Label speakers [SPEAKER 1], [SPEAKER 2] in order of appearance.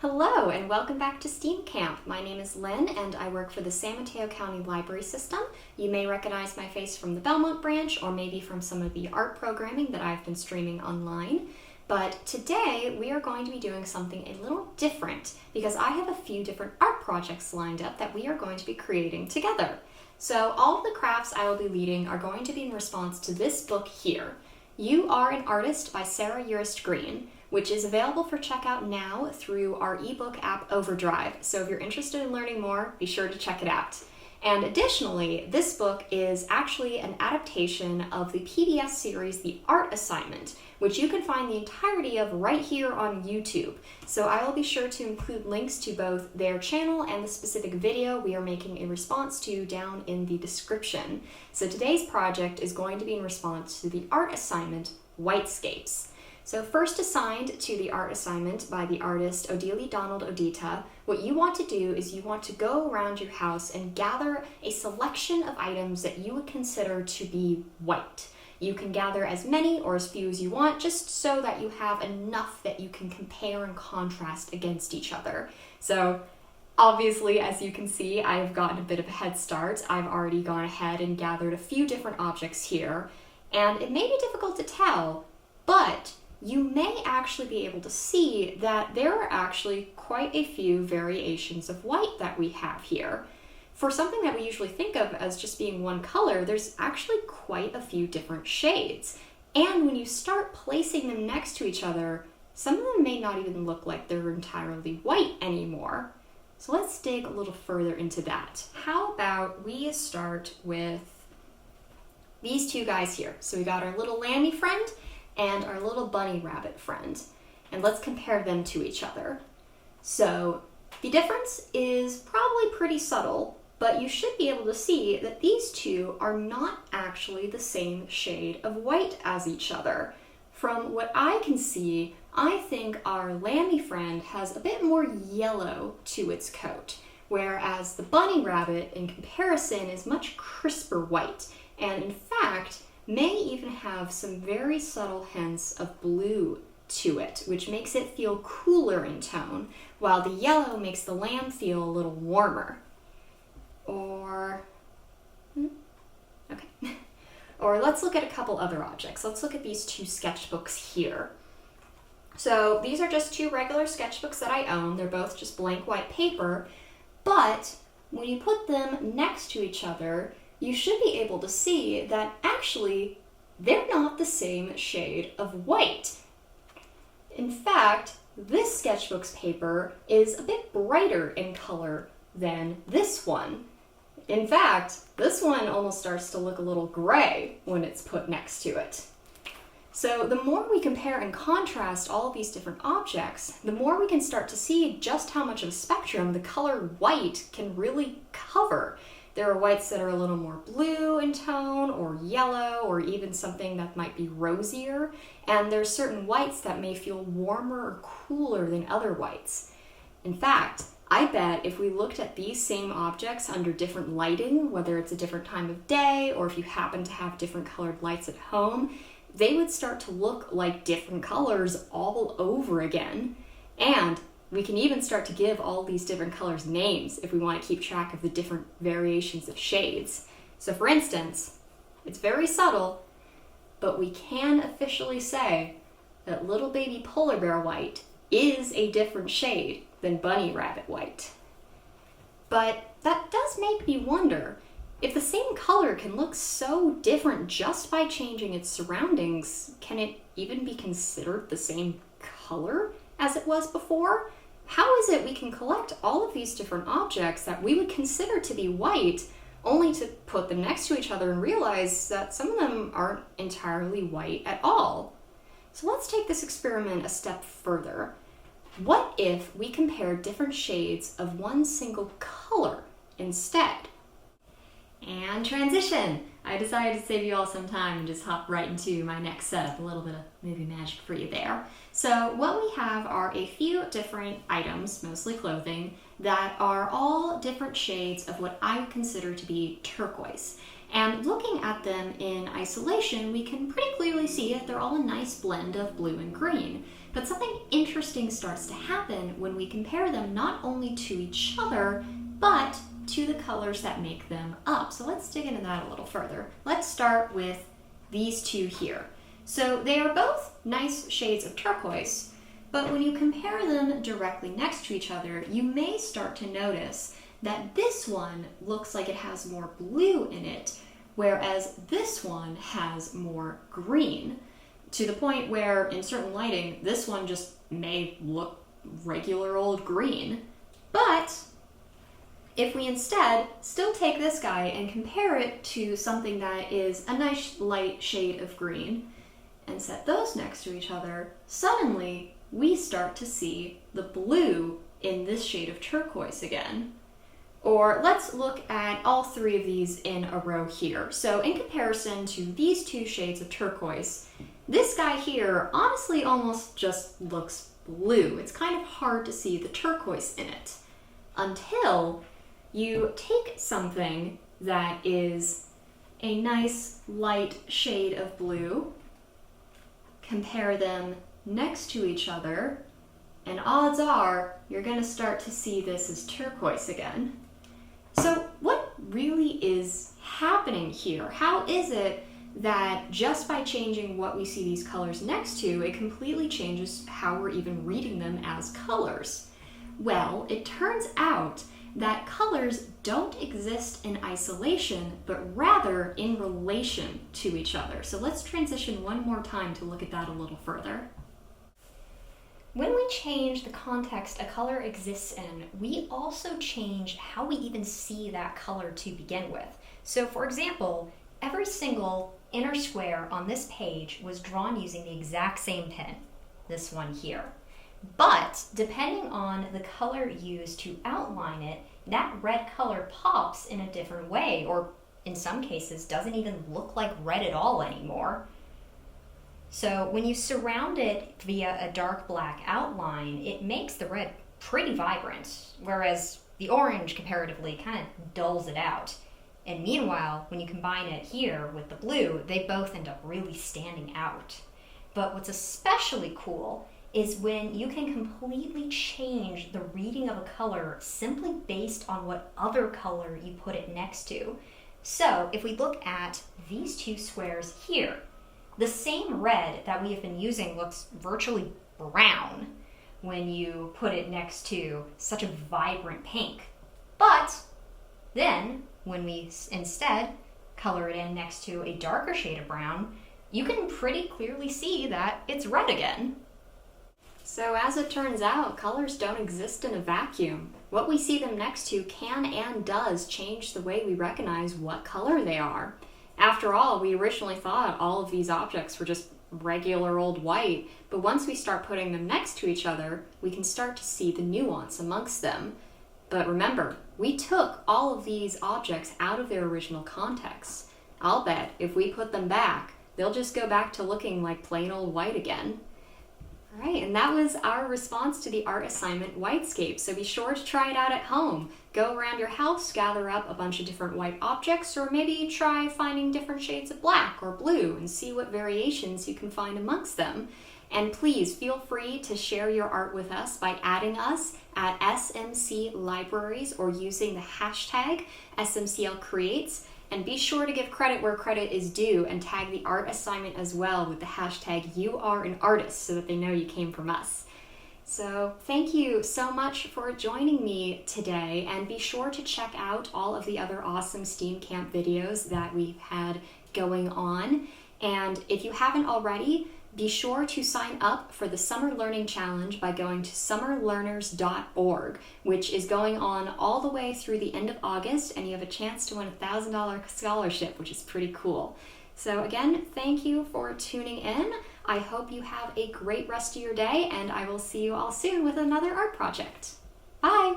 [SPEAKER 1] Hello and welcome back to STEAM Camp. My name is Lynn and I work for the San Mateo County Library System. You may recognize my face from the Belmont branch or maybe from some of the art programming that I've been streaming online. But today we are going to be doing something a little different because I have a few different art projects lined up that we are going to be creating together. So all of the crafts I will be leading are going to be in response to this book here. You Are an Artist by Sarah Urist Green, which is available for checkout now through our ebook app Overdrive. So if you're interested in learning more, be sure to check it out. And additionally, this book is actually an adaptation of the PBS series The Art Assignment, which you can find the entirety of right here on YouTube. So I will be sure to include links to both their channel and the specific video we are making a response to down in the description. So today's project is going to be in response to the art assignment, Whitescapes. So first assigned to the art assignment by the artist Odile Donald Odita, what you want to do is you want to go around your house and gather a selection of items that you would consider to be white. You can gather as many or as few as you want, just so that you have enough that you can compare and contrast against each other. So obviously, as you can see, I've gotten a bit of a head start. I've already gone ahead and gathered a few different objects here, and it may be difficult to tell, but you may actually be able to see that there are actually quite a few variations of white that we have here. For something that we usually think of as just being one color, there's actually quite a few different shades. And when you start placing them next to each other, some of them may not even look like they're entirely white anymore. So let's dig a little further into that. How about we start with these two guys here. So we got our little lammy friend and our little bunny rabbit friend, and let's compare them to each other. So the difference is probably pretty subtle, but you should be able to see that these two are not actually the same shade of white as each other. From what I can see, I think our lammy friend has a bit more yellow to its coat, whereas the bunny rabbit in comparison is much crisper white, and in fact may even have some very subtle hints of blue to it, which makes it feel cooler in tone, while the yellow makes the lamb feel a little warmer. Or let's look at a couple other objects. Let's look at these two sketchbooks here. So these are just two regular sketchbooks that I own. They're both just blank white paper, but when you put them next to each other, you should be able to see that actually they're not the same shade of white. In fact, this sketchbook's paper is a bit brighter in color than this one. In fact, this one almost starts to look a little gray when it's put next to it. So the more we compare and contrast all of these different objects, the more we can start to see just how much of a spectrum the color white can really cover. There are whites that are a little more blue in tone, or yellow, or even something that might be rosier, and there's certain whites that may feel warmer or cooler than other whites. In fact, I bet if we looked at these same objects under different lighting, whether it's a different time of day, or if you happen to have different colored lights at home, they would start to look like different colors all over again. And we can even start to give all these different colors names if we want to keep track of the different variations of shades. So for instance, it's very subtle, but we can officially say that little baby polar bear white is a different shade than bunny rabbit white. But that does make me wonder, if the same color can look so different just by changing its surroundings, can it even be considered the same color as it was before? How is it we can collect all of these different objects that we would consider to be white, only to put them next to each other and realize that some of them aren't entirely white at all? So let's take this experiment a step further. What if we compared different shades of one single color instead? And transition! I decided to save you all some time and just hop right into my next setup. A little bit of movie magic for you there. So what we have are a few different items, mostly clothing, that are all different shades of what I would consider to be turquoise. And looking at them in isolation, we can pretty clearly see that they're all a nice blend of blue and green. But something interesting starts to happen when we compare them not only to each other, but to the colors that make them up. So let's dig into that a little further. Let's start with these two here. So they are both nice shades of turquoise, but when you compare them directly next to each other, you may start to notice that this one looks like it has more blue in it, whereas this one has more green, to the point where in certain lighting, this one just may look regular old green. But if we instead still take this guy and compare it to something that is a nice light shade of green and set those next to each other, suddenly we start to see the blue in this shade of turquoise again. Or let's look at all three of these in a row here. So in comparison to these two shades of turquoise, this guy here honestly almost just looks blue. It's kind of hard to see the turquoise in it until you take something that is a nice light shade of blue, compare them next to each other, and odds are you're going to start to see this as turquoise again. So what really is happening here? How is it that just by changing what we see these colors next to, it completely changes how we're even reading them as colors? Well, it turns out that colors don't exist in isolation, but rather in relation to each other. So let's transition one more time to look at that a little further. When we change the context a color exists in, we also change how we even see that color to begin with. So for example, every single inner square on this page was drawn using the exact same pen, this one here. But depending on the color used to outline it, that red color pops in a different way, or in some cases doesn't even look like red at all anymore. So when you surround it via a dark black outline, it makes the red pretty vibrant, whereas the orange comparatively kind of dulls it out. And meanwhile, when you combine it here with the blue, they both end up really standing out. But what's especially cool is when you can completely change the reading of a color simply based on what other color you put it next to. So if we look at these two squares here, the same red that we have been using looks virtually brown when you put it next to such a vibrant pink. But then when we instead color it in next to a darker shade of brown, you can pretty clearly see that it's red again. So as it turns out, colors don't exist in a vacuum. What we see them next to can and does change the way we recognize what color they are. After all, we originally thought all of these objects were just regular old white, but once we start putting them next to each other, we can start to see the nuance amongst them. But remember, we took all of these objects out of their original context. I'll bet if we put them back, they'll just go back to looking like plain old white again. All right, and that was our response to the art assignment Whitescapes. So be sure to try it out at home. Go around your house, gather up a bunch of different white objects, or maybe try finding different shades of black or blue and see what variations you can find amongst them. And please feel free to share your art with us by adding us at SMC Libraries or using the hashtag SMCLCreates. And be sure to give credit where credit is due and tag the art assignment as well with the hashtag #YouAreAnArtist so that they know you came from us. So thank you so much for joining me today, and be sure to check out all of the other awesome STEAM Camp videos that we've had going on. And if you haven't already, be sure to sign up for the Summer Learning Challenge by going to summerlearners.org, which is going on all the way through the end of August, and you have a chance to win a $1,000 scholarship, which is pretty cool. So again, thank you for tuning in. I hope you have a great rest of your day, and I will see you all soon with another art project. Bye!